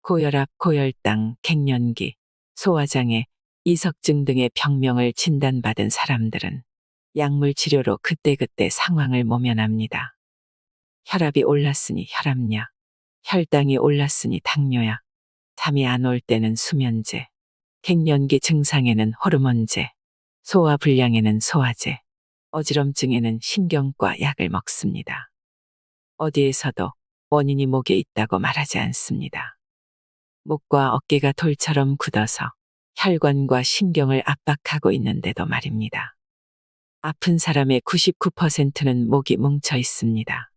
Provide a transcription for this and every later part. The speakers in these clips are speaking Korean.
고혈압, 고혈당, 갱년기, 소화장애, 이석증 등의 병명을 진단받은 사람들은 약물 치료로 그때그때 상황을 모면합니다. 혈압이 올랐으니 혈압약, 혈당이 올랐으니 당뇨약, 잠이 안 올 때는 수면제, 갱년기 증상에는 호르몬제, 소화불량에는 소화제, 어지럼증에는 신경과 약을 먹습니다. 어디에서도 원인이 목에 있다고 말하지 않습니다. 목과 어깨가 돌처럼 굳어서 혈관과 신경을 압박하고 있는데도 말입니다. 아픈 사람의 99%는 목이 뭉쳐 있습니다.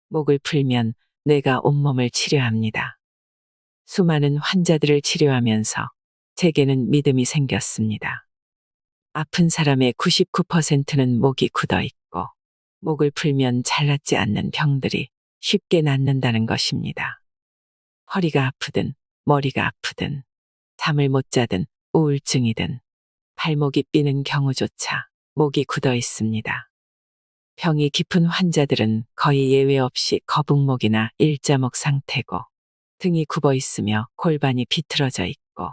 목을 풀면 뇌가 온몸을 치료합니다. 수많은 환자들을 치료하면서 제게는 믿음이 생겼습니다. 아픈 사람의 99%는 목이 굳어 있고 목을 풀면 잘 낫지 않는 병들이 쉽게 낫는다는 것입니다. 허리가 아프든 머리가 아프든 잠을 못 자든 우울증이든 발목이 삐는 경우조차 목이 굳어 있습니다. 병이 깊은 환자들은 거의 예외 없이 거북목이나 일자목 상태고 등이 굽어 있으며 골반이 비틀어져 있고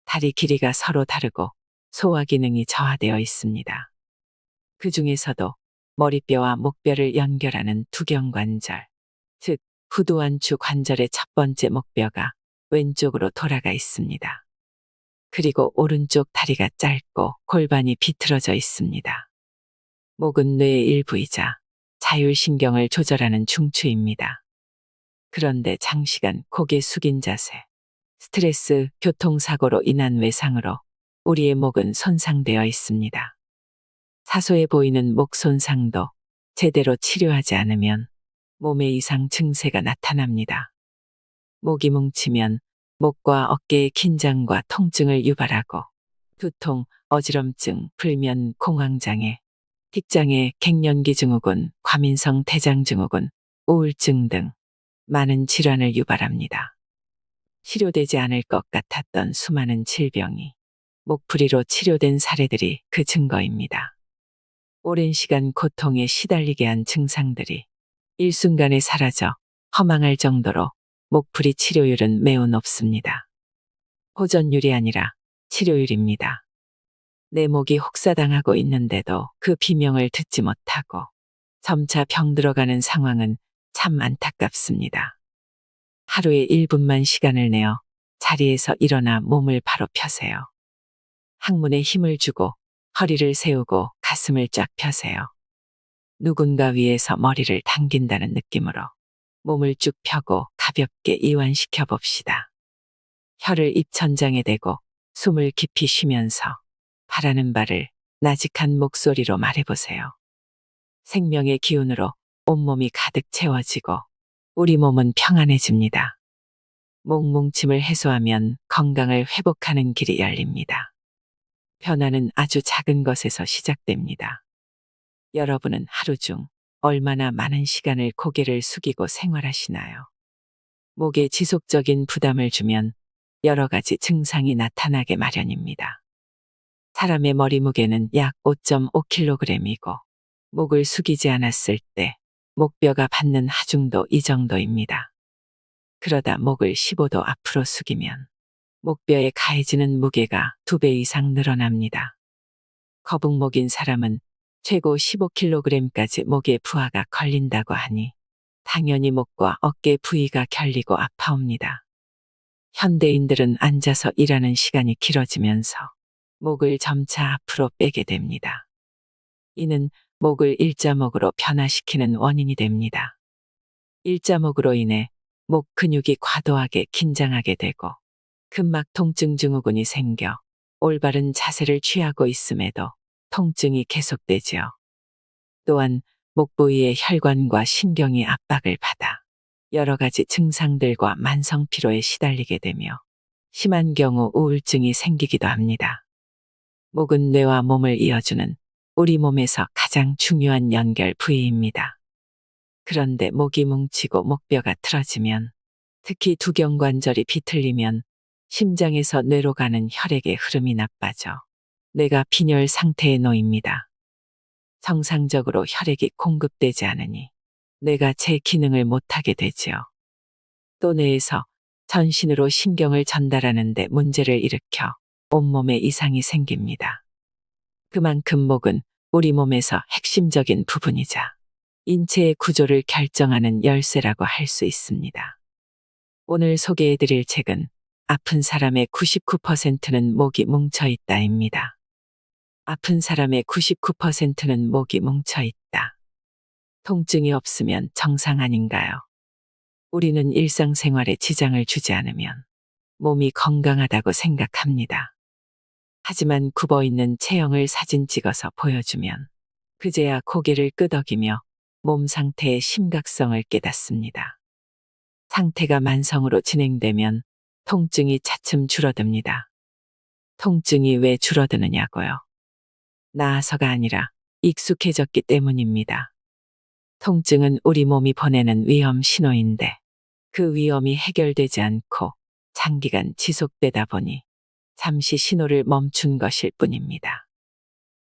다리 길이가 서로 다르고 소화 기능이 저하되어 있습니다. 그 중에서도 머리뼈와 목뼈를 연결하는 두경관절, 즉 후두완추 관절의 첫 번째 목뼈가 왼쪽으로 돌아가 있습니다. 그리고 오른쪽 다리가 짧고 골반이 비틀어져 있습니다. 목은 뇌의 일부이자 자율신경을 조절하는 중추입니다. 그런데 장시간 고개 숙인 자세, 스트레스, 교통사고로 인한 외상으로 우리의 목은 손상되어 있습니다. 사소해 보이는 목 손상도 제대로 치료하지 않으면 몸에 이상 증세가 나타납니다. 목이 뭉치면 목과 어깨의 긴장과 통증을 유발하고 두통, 어지럼증, 불면, 공황장애, 틱장애, 갱년기 증후군, 과민성 대장증후군, 우울증 등 많은 질환을 유발합니다. 치료되지 않을 것 같았던 수많은 질병이 목풀이로 치료된 사례들이 그 증거입니다. 오랜 시간 고통에 시달리게 한 증상들이 일순간에 사라져 허망할 정도로 목풀이 치료율은 매우 높습니다. 호전율이 아니라 치료율입니다. 내 목이 혹사당하고 있는데도 그 비명을 듣지 못하고 점차 병들어가는 상황은 참 안타깝습니다. 하루에 1분만 시간을 내어 자리에서 일어나 몸을 바로 펴세요. 항문에 힘을 주고 허리를 세우고 가슴을 쫙 펴세요. 누군가 위에서 머리를 당긴다는 느낌으로 몸을 쭉 펴고 가볍게 이완시켜 봅시다. 혀를 입천장에 대고 숨을 깊이 쉬면서 바라는 바를 나직한 목소리로 말해보세요. 생명의 기운으로 온몸이 가득 채워지고 우리 몸은 평안해집니다. 목 뭉침을 해소하면 건강을 회복하는 길이 열립니다. 변화는 아주 작은 것에서 시작됩니다. 여러분은 하루 중 얼마나 많은 시간을 고개를 숙이고 생활하시나요? 목에 지속적인 부담을 주면 여러 가지 증상이 나타나게 마련입니다. 사람의 머리 무게는 약 5.5kg이고 목을 숙이지 않았을 때 목뼈가 받는 하중도 이 정도입니다. 그러다 목을 15도 앞으로 숙이면 목뼈에 가해지는 무게가 2배 이상 늘어납니다. 거북목인 사람은 최고 15kg까지 목에 부하가 걸린다고 하니 당연히 목과 어깨 부위가 결리고 아파옵니다. 현대인들은 앉아서 일하는 시간이 길어지면서 목을 점차 앞으로 빼게 됩니다. 이는 목을 일자목으로 변화시키는 원인이 됩니다. 일자목으로 인해 목 근육이 과도하게 긴장하게 되고 근막 통증 증후군이 생겨 올바른 자세를 취하고 있음에도 통증이 계속되지요. 또한 목 부위의 혈관과 신경이 압박을 받아 여러 가지 증상들과 만성 피로에 시달리게 되며 심한 경우 우울증이 생기기도 합니다. 목은 뇌와 몸을 이어주는 우리 몸에서 가장 중요한 연결 부위입니다. 그런데 목이 뭉치고 목뼈가 틀어지면, 특히 두경관절이 비틀리면 심장에서 뇌로 가는 혈액의 흐름이 나빠져 뇌가 빈혈 상태에 놓입니다. 정상적으로 혈액이 공급되지 않으니 뇌가 제 기능을 못하게 되지요. 또 뇌에서 전신으로 신경을 전달하는데 문제를 일으켜 온몸에 이상이 생깁니다. 그만큼 목은 우리 몸에서 핵심적인 부분이자 인체의 구조를 결정하는 열쇠라고 할 수 있습니다. 오늘 소개해드릴 책은 아픈 사람의 99%는 목이 뭉쳐 있다입니다. 아픈 사람의 99%는 목이 뭉쳐 있다. 통증이 없으면 정상 아닌가요? 우리는 일상생활에 지장을 주지 않으면 몸이 건강하다고 생각합니다. 하지만 굽어있는 체형을 사진 찍어서 보여주면 그제야 고개를 끄덕이며 몸 상태의 심각성을 깨닫습니다. 상태가 만성으로 진행되면 통증이 차츰 줄어듭니다. 통증이 왜 줄어드느냐고요? 나아서가 아니라 익숙해졌기 때문입니다. 통증은 우리 몸이 보내는 위험 신호인데 그 위험이 해결되지 않고 장기간 지속되다 보니 잠시 신호를 멈춘 것일 뿐입니다.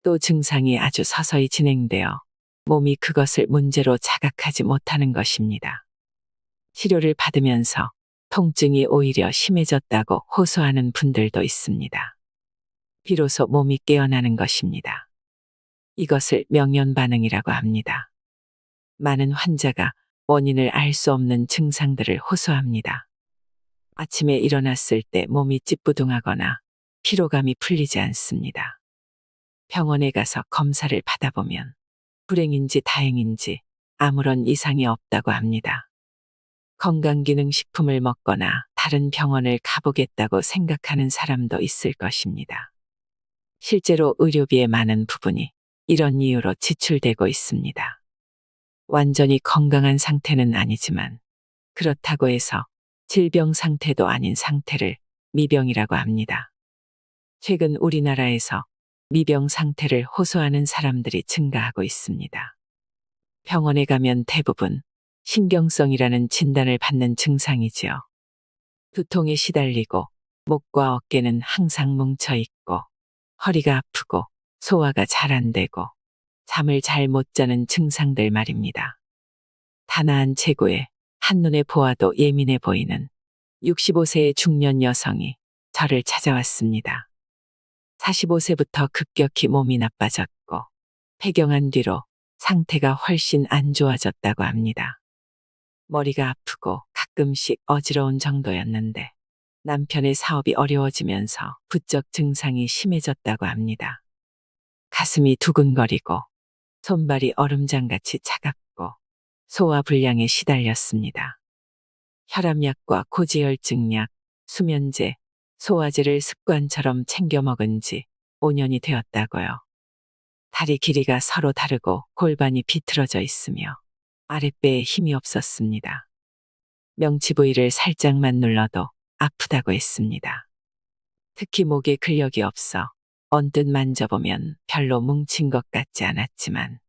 또 증상이 아주 서서히 진행되어 몸이 그것을 문제로 자각하지 못하는 것입니다. 치료를 받으면서 통증이 오히려 심해졌다고 호소하는 분들도 있습니다. 비로소 몸이 깨어나는 것입니다. 이것을 명연반응이라고 합니다. 많은 환자가 원인을 알 수 없는 증상들을 호소합니다. 아침에 일어났을 때 몸이 찌뿌둥하거나 피로감이 풀리지 않습니다. 병원에 가서 검사를 받아보면 불행인지 다행인지 아무런 이상이 없다고 합니다. 건강기능식품을 먹거나 다른 병원을 가보겠다고 생각하는 사람도 있을 것입니다. 실제로 의료비의 많은 부분이 이런 이유로 지출되고 있습니다. 완전히 건강한 상태는 아니지만 그렇다고 해서 질병 상태도 아닌 상태를 미병이라고 합니다. 최근 우리나라에서 미병 상태를 호소하는 사람들이 증가하고 있습니다. 병원에 가면 대부분 신경성이라는 진단을 받는 증상이지요. 두통에 시달리고 목과 어깨는 항상 뭉쳐 있고 허리가 아프고 소화가 잘 안 되고 잠을 잘 못 자는 증상들 말입니다. 단아한 체구에 한눈에 보아도 예민해 보이는 65세의 중년 여성이 저를 찾아왔습니다. 45세부터 급격히 몸이 나빠졌고 폐경한 뒤로 상태가 훨씬 안 좋아졌다고 합니다. 머리가 아프고 가끔씩 어지러운 정도였는데 남편의 사업이 어려워지면서 부쩍 증상이 심해졌다고 합니다. 가슴이 두근거리고 손발이 얼음장같이 차갑고 소화불량에 시달렸습니다. 혈압약과 고지혈증약, 수면제, 소화제를 습관처럼 챙겨 먹은 지 5년이 되었다고요. 다리 길이가 서로 다르고 골반이 비틀어져 있으며 아랫배에 힘이 없었습니다. 명치 부위를 살짝만 눌러도 아프다고 했습니다. 특히 목에 근력이 없어 언뜻 만져보면 별로 뭉친 것 같지 않았지만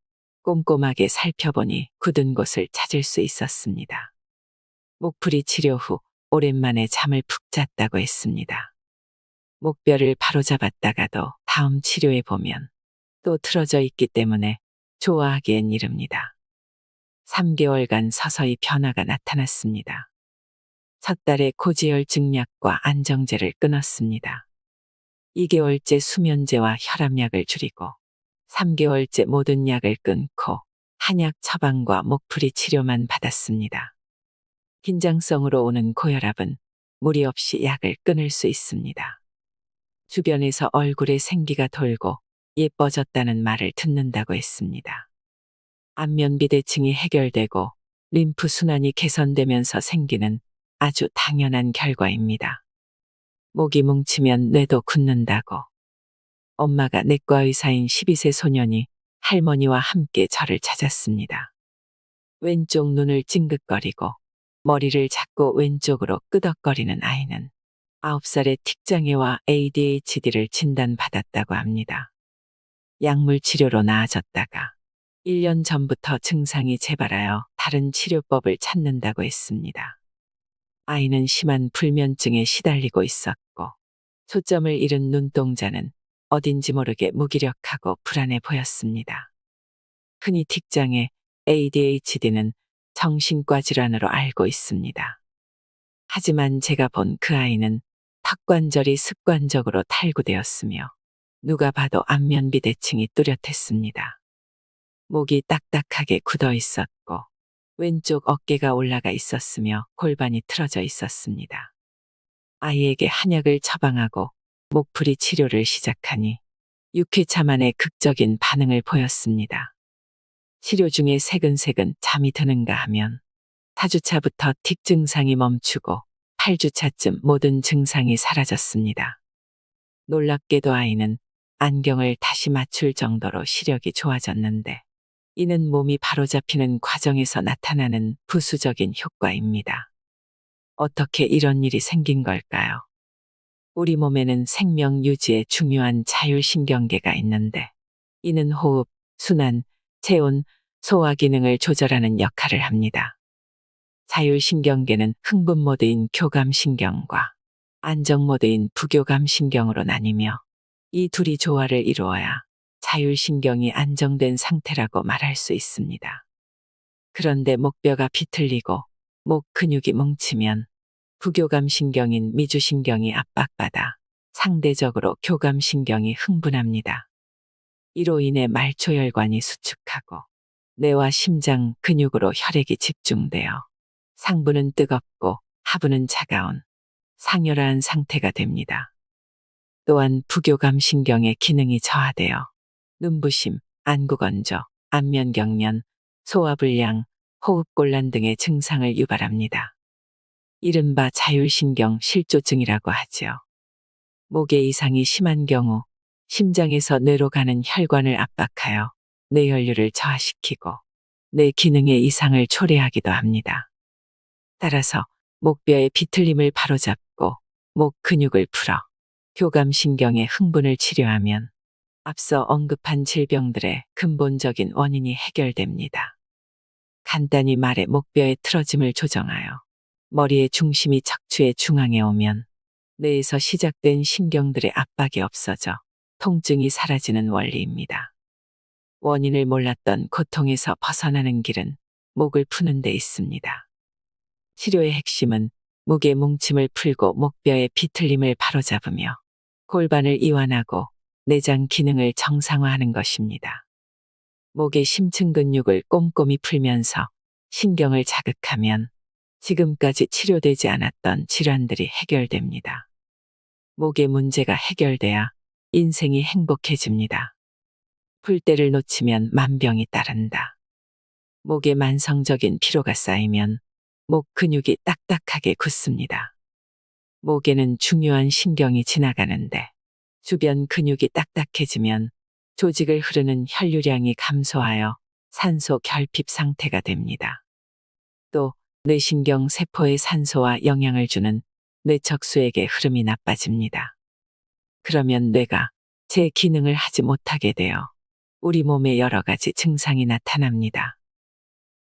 꼼꼼하게 살펴보니 굳은 곳을 찾을 수 있었습니다. 목풀이 치료 후 오랜만에 잠을 푹 잤다고 했습니다. 목뼈를 바로잡았다가도 다음 치료해 보면 또 틀어져 있기 때문에 좋아하기엔 이릅니다. 3개월간 서서히 변화가 나타났습니다. 첫 달에 고지혈증약과 안정제를 끊었습니다. 2개월째 수면제와 혈압약을 줄이고 3개월째 모든 약을 끊고 한약 처방과 목풀이 치료만 받았습니다. 긴장성으로 오는 고혈압은 무리 없이 약을 끊을 수 있습니다. 주변에서 얼굴에 생기가 돌고 예뻐졌다는 말을 듣는다고 했습니다. 안면 비대증이 해결되고 림프 순환이 개선되면서 생기는 아주 당연한 결과입니다. 목이 뭉치면 뇌도 굳는다고. 엄마가 내과 의사인 12세 소년이 할머니와 함께 저를 찾았습니다. 왼쪽 눈을 찡긋거리고 머리를 자꾸 왼쪽으로 끄덕거리는 아이는 9살의 틱장애와 ADHD를 진단받았다고 합니다. 약물 치료로 나아졌다가 1년 전부터 증상이 재발하여 다른 치료법을 찾는다고 했습니다. 아이는 심한 불면증에 시달리고 있었고 초점을 잃은 눈동자는 어딘지 모르게 무기력하고 불안해 보였습니다. 흔히 틱장애, ADHD는 정신과 질환으로 알고 있습니다. 하지만 제가 본 그 아이는 턱관절이 습관적으로 탈구되었으며 누가 봐도 안면 비대칭이 뚜렷했습니다. 목이 딱딱하게 굳어 있었고 왼쪽 어깨가 올라가 있었으며 골반이 틀어져 있었습니다. 아이에게 한약을 처방하고 목풀이 치료를 시작하니 6회차 만에 극적인 반응을 보였습니다. 치료 중에 새근새근 잠이 드는가 하면 4주차부터 틱 증상이 멈추고 8주차쯤 모든 증상이 사라졌습니다. 놀랍게도 아이는 안경을 다시 맞출 정도로 시력이 좋아졌는데 이는 몸이 바로잡히는 과정에서 나타나는 부수적인 효과입니다. 어떻게 이런 일이 생긴 걸까요? 우리 몸에는 생명 유지에 중요한 자율신경계가 있는데 이는 호흡, 순환, 체온, 소화 기능을 조절하는 역할을 합니다. 자율신경계는 흥분 모드인 교감신경과 안정 모드인 부교감신경으로 나뉘며 이 둘이 조화를 이루어야 자율신경이 안정된 상태라고 말할 수 있습니다. 그런데 목뼈가 비틀리고 목 근육이 뭉치면 부교감신경인 미주신경이 압박받아 상대적으로 교감신경이 흥분합니다. 이로 인해 말초혈관이 수축하고 뇌와 심장 근육으로 혈액이 집중되어 상부는 뜨겁고 하부는 차가운 상열한 상태가 됩니다. 또한 부교감신경의 기능이 저하되어 눈부심, 안구건조, 안면경련, 소화불량, 호흡곤란 등의 증상을 유발합니다. 이른바 자율신경 실조증이라고 하지요. 목의 이상이 심한 경우 심장에서 뇌로 가는 혈관을 압박하여 뇌혈류를 저하시키고 뇌 기능의 이상을 초래하기도 합니다. 따라서 목뼈의 비틀림을 바로잡고 목 근육을 풀어 교감신경의 흥분을 치료하면 앞서 언급한 질병들의 근본적인 원인이 해결됩니다. 간단히 말해 목뼈의 틀어짐을 조정하여 머리의 중심이 척추의 중앙에 오면 뇌에서 시작된 신경들의 압박이 없어져 통증이 사라지는 원리입니다. 원인을 몰랐던 고통에서 벗어나는 길은 목을 푸는 데 있습니다. 치료의 핵심은 목의 뭉침을 풀고 목뼈의 비틀림을 바로잡으며 골반을 이완하고 내장 기능을 정상화하는 것입니다. 목의 심층 근육을 꼼꼼히 풀면서 신경을 자극하면 지금까지 치료되지 않았던 질환들이 해결됩니다. 목의 문제가 해결돼야 인생이 행복해집니다. 풀 때를 놓치면 만병이 따른다. 목에 만성적인 피로가 쌓이면 목 근육이 딱딱하게 굳습니다. 목에는 중요한 신경이 지나가는데 주변 근육이 딱딱해지면 조직을 흐르는 혈류량이 감소하여 산소 결핍 상태가 됩니다. 또 뇌신경 세포의 산소와 영향을 주는 뇌척수액의 흐름이 나빠집니다. 그러면 뇌가 제 기능을 하지 못하게 되어 우리 몸에 여러 가지 증상이 나타납니다.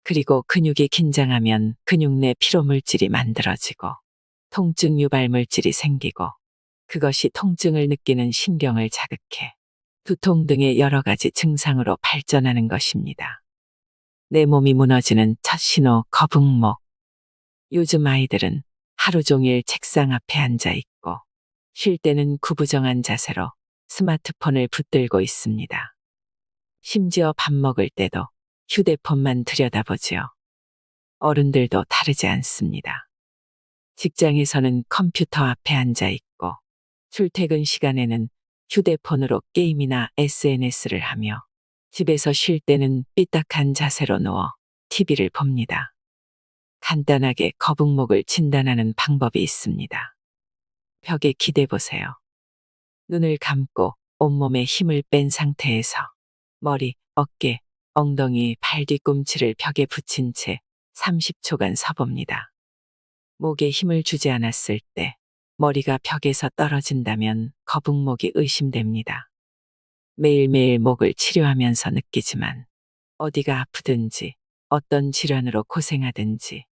그리고 근육이 긴장하면 근육 내 피로물질이 만들어지고 통증 유발 물질이 생기고 그것이 통증을 느끼는 신경을 자극해 두통 등의 여러 가지 증상으로 발전하는 것입니다. 내 몸이 무너지는 첫 신호 거북목. 요즘 아이들은 하루 종일 책상 앞에 앉아 있고 쉴 때는 구부정한 자세로 스마트폰을 붙들고 있습니다. 심지어 밥 먹을 때도 휴대폰만 들여다보지요. 어른들도 다르지 않습니다. 직장에서는 컴퓨터 앞에 앉아 있고 출퇴근 시간에는 휴대폰으로 게임이나 SNS를 하며 집에서 쉴 때는 삐딱한 자세로 누워 TV를 봅니다. 간단하게 거북목을 진단하는 방법이 있습니다. 벽에 기대보세요. 눈을 감고 온몸에 힘을 뺀 상태에서 머리, 어깨, 엉덩이, 발 뒤꿈치를 벽에 붙인 채 30초간 서봅니다. 목에 힘을 주지 않았을 때 머리가 벽에서 떨어진다면 거북목이 의심됩니다. 매일매일 목을 치료하면서 느끼지만 어디가 아프든지 어떤 질환으로 고생하든지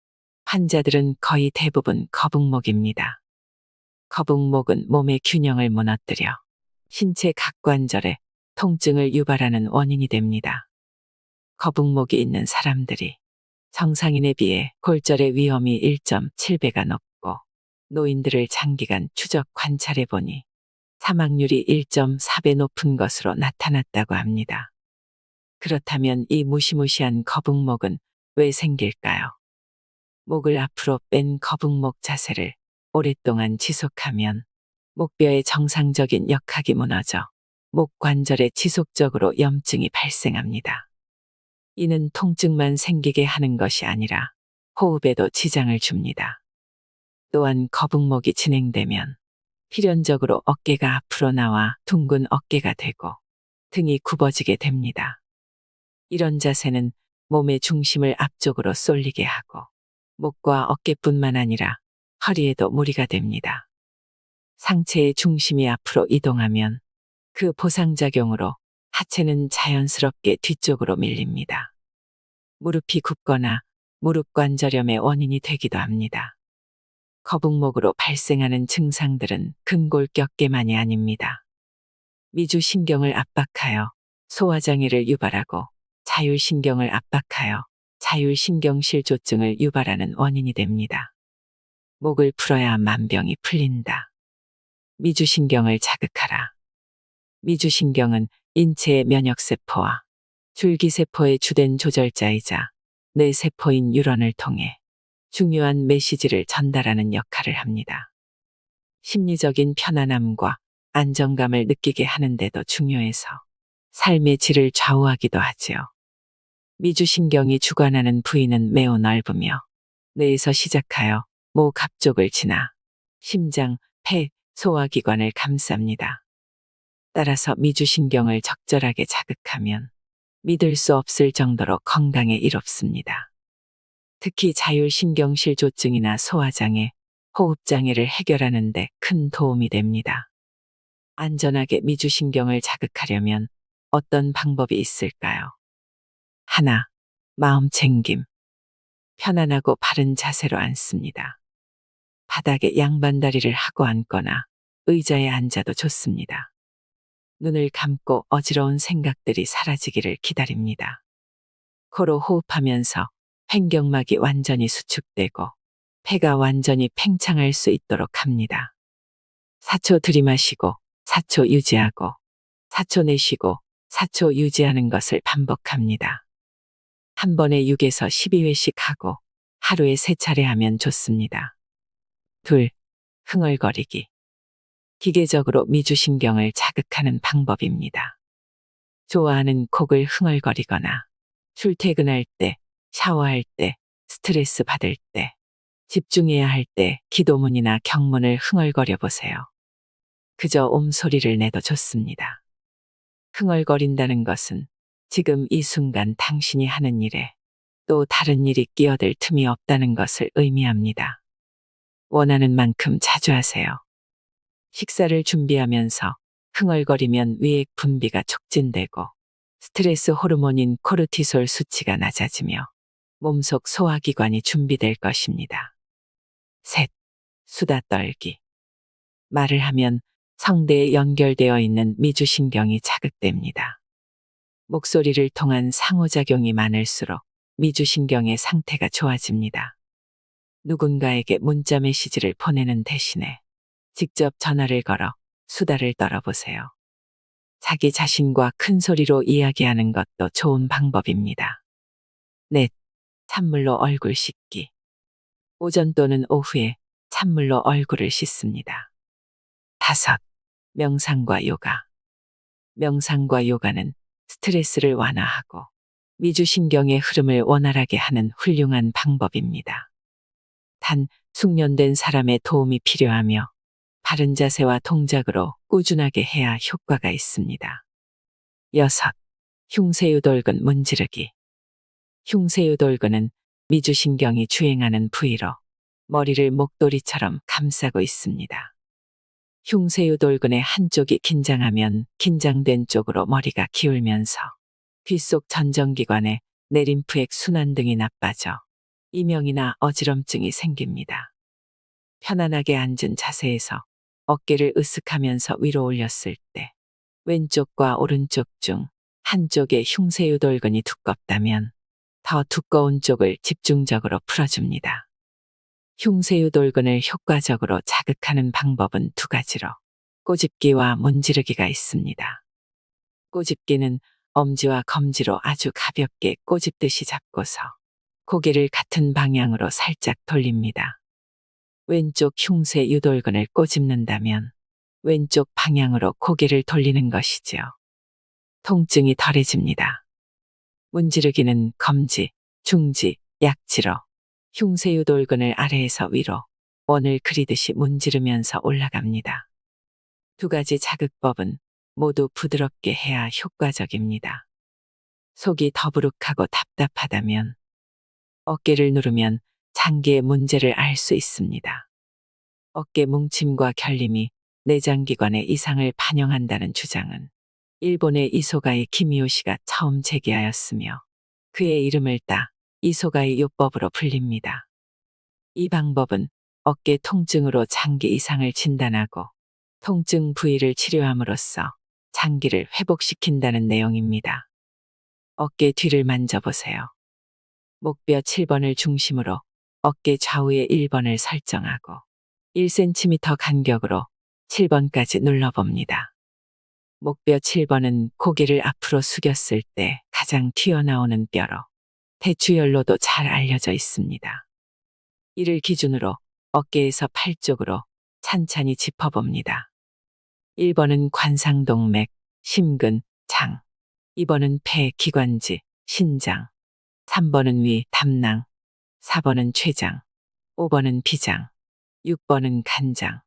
환자들은 거의 대부분 거북목입니다. 거북목은 몸의 균형을 무너뜨려 신체 각 관절에 통증을 유발하는 원인이 됩니다. 거북목이 있는 사람들이 정상인에 비해 골절의 위험이 1.7배가 높고 노인들을 장기간 추적 관찰해 보니 사망률이 1.4배 높은 것으로 나타났다고 합니다. 그렇다면 이 무시무시한 거북목은 왜 생길까요? 목을 앞으로 뺀 거북목 자세를 오랫동안 지속하면 목뼈의 정상적인 역학이 무너져 목 관절에 지속적으로 염증이 발생합니다. 이는 통증만 생기게 하는 것이 아니라 호흡에도 지장을 줍니다. 또한 거북목이 진행되면 필연적으로 어깨가 앞으로 나와 둥근 어깨가 되고 등이 굽어지게 됩니다. 이런 자세는 몸의 중심을 앞쪽으로 쏠리게 하고 목과 어깨뿐만 아니라 허리에도 무리가 됩니다. 상체의 중심이 앞으로 이동하면 그 보상작용으로 하체는 자연스럽게 뒤쪽으로 밀립니다. 무릎이 굽거나 무릎 관절염의 원인이 되기도 합니다. 거북목으로 발생하는 증상들은 근골격계만이 아닙니다. 미주신경을 압박하여 소화장애를 유발하고 자율신경을 압박하여 자율신경실조증을 유발하는 원인이 됩니다. 목을 풀어야 만병이 풀린다. 미주신경을 자극하라. 미주신경은 인체의 면역세포와 줄기세포의 주된 조절자이자 뇌세포인 뉴런을 통해 중요한 메시지를 전달하는 역할을 합니다. 심리적인 편안함과 안정감을 느끼게 하는 데도 중요해서 삶의 질을 좌우하기도 하지요. 미주신경이 주관하는 부위는 매우 넓으며 뇌에서 시작하여 목 앞쪽을 지나 심장, 폐, 소화기관을 감쌉니다. 따라서 미주신경을 적절하게 자극하면 믿을 수 없을 정도로 건강에 이롭습니다. 특히 자율신경실조증이나 소화장애, 호흡장애를 해결하는 데 큰 도움이 됩니다. 안전하게 미주신경을 자극하려면 어떤 방법이 있을까요? 하나, 마음 챙김. 편안하고 바른 자세로 앉습니다. 바닥에 양반다리를 하고 앉거나 의자에 앉아도 좋습니다. 눈을 감고 어지러운 생각들이 사라지기를 기다립니다. 코로 호흡하면서 횡격막이 완전히 수축되고 폐가 완전히 팽창할 수 있도록 합니다. 4초 들이마시고 4초 유지하고 4초 내쉬고 4초 유지하는 것을 반복합니다. 한 번에 6에서 12회씩 하고 하루에 3차례 하면 좋습니다. 둘, 흥얼거리기. 기계적으로 미주신경을 자극하는 방법입니다. 좋아하는 곡을 흥얼거리거나 출퇴근할 때, 샤워할 때, 스트레스 받을 때, 집중해야 할 때 기도문이나 경문을 흥얼거려 보세요. 그저 옴소리를 내도 좋습니다. 흥얼거린다는 것은 지금 이 순간 당신이 하는 일에 또 다른 일이 끼어들 틈이 없다는 것을 의미합니다. 원하는 만큼 자주 하세요. 식사를 준비하면서 흥얼거리면 위액 분비가 촉진되고 스트레스 호르몬인 코르티솔 수치가 낮아지며 몸속 소화기관이 준비될 것입니다. 셋, 수다 떨기. 말을 하면 성대에 연결되어 있는 미주신경이 자극됩니다. 목소리를 통한 상호작용이 많을수록 미주신경의 상태가 좋아집니다. 누군가에게 문자 메시지를 보내는 대신에 직접 전화를 걸어 수다를 떨어보세요. 자기 자신과 큰 소리로 이야기하는 것도 좋은 방법입니다. 넷, 찬물로 얼굴 씻기. 오전 또는 오후에 찬물로 얼굴을 씻습니다. 다섯, 명상과 요가. 명상과 요가는 스트레스를 완화하고 미주신경의 흐름을 원활하게 하는 훌륭한 방법입니다. 단, 숙련된 사람의 도움이 필요하며 바른 자세와 동작으로 꾸준하게 해야 효과가 있습니다. 여섯, 흉쇄유돌근 문지르기. 흉쇄유돌근은 미주신경이 주행하는 부위로 머리를 목도리처럼 감싸고 있습니다. 흉쇄유돌근의 한쪽이 긴장하면 긴장된 쪽으로 머리가 기울면서 귓속 전정기관에 내림프액 순환 등이 나빠져 이명이나 어지럼증이 생깁니다. 편안하게 앉은 자세에서 어깨를 으쓱하면서 위로 올렸을 때 왼쪽과 오른쪽 중 한쪽의 흉쇄유돌근이 두껍다면 더 두꺼운 쪽을 집중적으로 풀어줍니다. 흉쇄유돌근을 효과적으로 자극하는 방법은 두 가지로 꼬집기와 문지르기가 있습니다. 꼬집기는 엄지와 검지로 아주 가볍게 꼬집듯이 잡고서 고개를 같은 방향으로 살짝 돌립니다. 왼쪽 흉쇄 유돌근을 꼬집는다면 왼쪽 방향으로 고개를 돌리는 것이지요. 통증이 덜해집니다. 문지르기는 검지, 중지, 약지로 흉쇄 유돌근을 아래에서 위로 원을 그리듯이 문지르면서 올라갑니다. 두 가지 자극법은 모두 부드럽게 해야 효과적입니다. 속이 더부룩하고 답답하다면 어깨를 누르면 장기의 문제를 알 수 있습니다. 어깨 뭉침과 결림이 내장기관의 이상을 반영한다는 주장은 일본의 이소가이 기미요시가 처음 제기하였으며 그의 이름을 따 이소가이 요법으로 불립니다. 이 방법은 어깨 통증으로 장기 이상을 진단하고 통증 부위를 치료함으로써 장기를 회복시킨다는 내용입니다. 어깨 뒤를 만져보세요. 목뼈 7번을 중심으로 어깨 좌우에 1번을 설정하고 1cm 간격으로 7번까지 눌러봅니다. 목뼈 7번은 고개를 앞으로 숙였을 때 가장 튀어나오는 뼈로 대추열로도 잘 알려져 있습니다. 이를 기준으로 어깨에서 팔 쪽으로 찬찬히 짚어봅니다. 1번은 관상동맥, 심근, 장. 2번은 폐, 기관지, 신장. 3번은 위, 담낭. 4번은 췌장. 5번은 비장. 6번은 간장.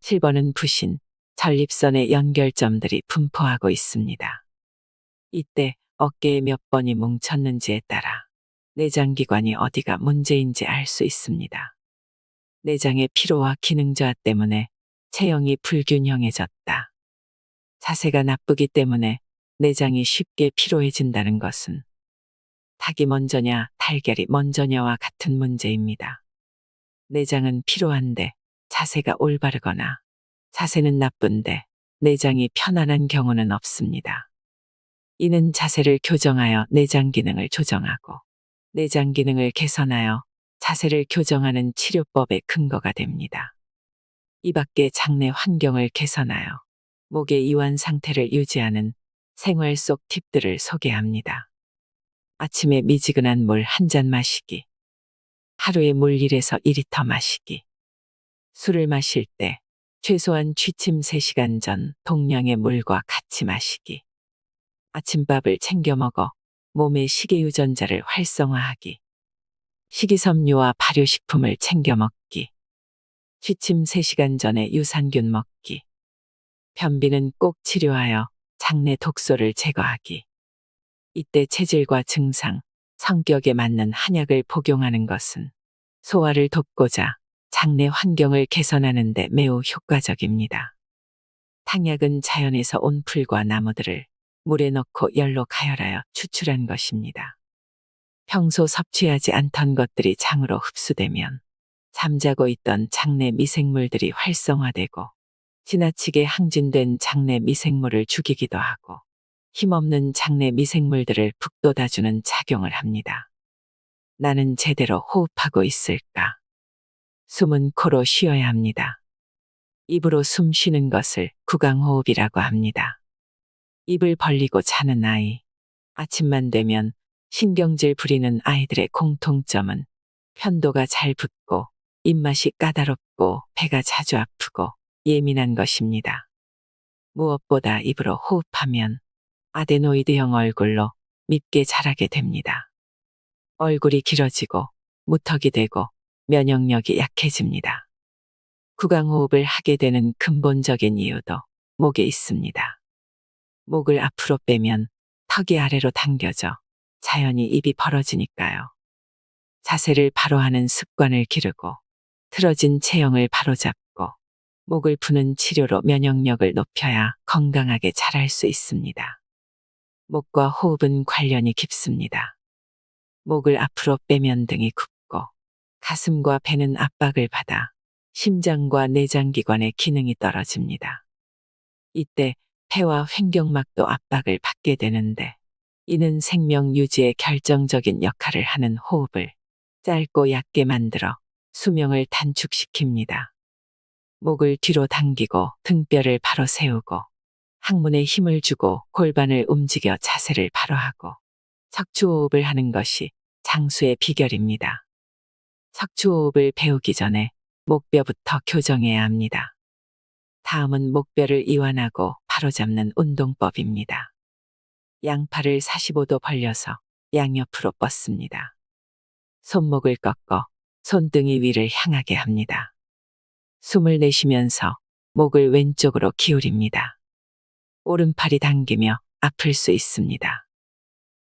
7번은 부신, 전립선의 연결점들이 분포하고 있습니다. 이때 어깨에 몇 번이 뭉쳤는지에 따라 내장기관이 어디가 문제인지 알 수 있습니다. 내장의 피로와 기능 저하 때문에 체형이 불균형해졌다. 자세가 나쁘기 때문에 내장이 쉽게 피로해진다는 것은 닭이 먼저냐 달걀이 먼저냐와 같은 문제입니다. 내장은 피로한데 자세가 올바르거나 자세는 나쁜데 내장이 편안한 경우는 없습니다. 이는 자세를 교정하여 내장 기능을 조정하고 내장 기능을 개선하여 자세를 교정하는 치료법의 근거가 됩니다. 이 밖에 장내 환경을 개선하여 목의 이완 상태를 유지하는 생활 속 팁들을 소개합니다. 아침에 미지근한 물 한 잔 마시기. 하루에 물 1에서 2리터 마시기. 술을 마실 때 최소한 취침 3시간 전 동량의 물과 같이 마시기. 아침밥을 챙겨 먹어 몸의 식이유전자를 활성화하기. 식이섬유와 발효식품을 챙겨 먹기. 취침 3시간 전에 유산균 먹기. 변비는 꼭 치료하여 장내 독소를 제거하기. 이때 체질과 증상, 성격에 맞는 한약을 복용하는 것은 소화를 돕고자 장내 환경을 개선하는 데 매우 효과적입니다. 탕약은 자연에서 온 풀과 나무들을 물에 넣고 열로 가열하여 추출한 것입니다. 평소 섭취하지 않던 것들이 장으로 흡수되면 잠자고 있던 장내 미생물들이 활성화되고 지나치게 항진된 장내 미생물을 죽이기도 하고 힘없는 장내 미생물들을 북돋아주는 작용을 합니다. 나는 제대로 호흡하고 있을까? 숨은 코로 쉬어야 합니다. 입으로 숨 쉬는 것을 구강호흡이라고 합니다. 입을 벌리고 자는 아이. 아침만 되면 신경질 부리는 아이들의 공통점은 편도가 잘 붓고 입맛이 까다롭고 배가 자주 아프고 예민한 것입니다. 무엇보다 입으로 호흡하면 아데노이드형 얼굴로 밉게 자라게 됩니다. 얼굴이 길어지고 무턱이 되고 면역력이 약해집니다. 구강호흡을 하게 되는 근본적인 이유도 목에 있습니다. 목을 앞으로 빼면 턱이 아래로 당겨져 자연히 입이 벌어지니까요. 자세를 바로 하는 습관을 기르고 틀어진 체형을 바로잡고 목을 푸는 치료로 면역력을 높여야 건강하게 자랄 수 있습니다. 목과 호흡은 관련이 깊습니다. 목을 앞으로 빼면 등이 굽고 가슴과 배는 압박을 받아 심장과 내장기관의 기능이 떨어집니다. 이때 폐와 횡격막도 압박을 받게 되는데 이는 생명 유지에 결정적인 역할을 하는 호흡을 짧고 얕게 만들어 수명을 단축시킵니다. 목을 뒤로 당기고 등뼈를 바로 세우고 항문에 힘을 주고 골반을 움직여 자세를 바로 하고 척추호흡을 하는 것이 장수의 비결입니다. 척추호흡을 배우기 전에 목뼈부터 교정해야 합니다. 다음은 목뼈를 이완하고 바로잡는 운동법입니다. 양팔을 45도 벌려서 양옆으로 뻗습니다. 손목을 꺾어 손등이 위를 향하게 합니다. 숨을 내쉬면서 목을 왼쪽으로 기울입니다. 오른팔이 당기며 아플 수 있습니다.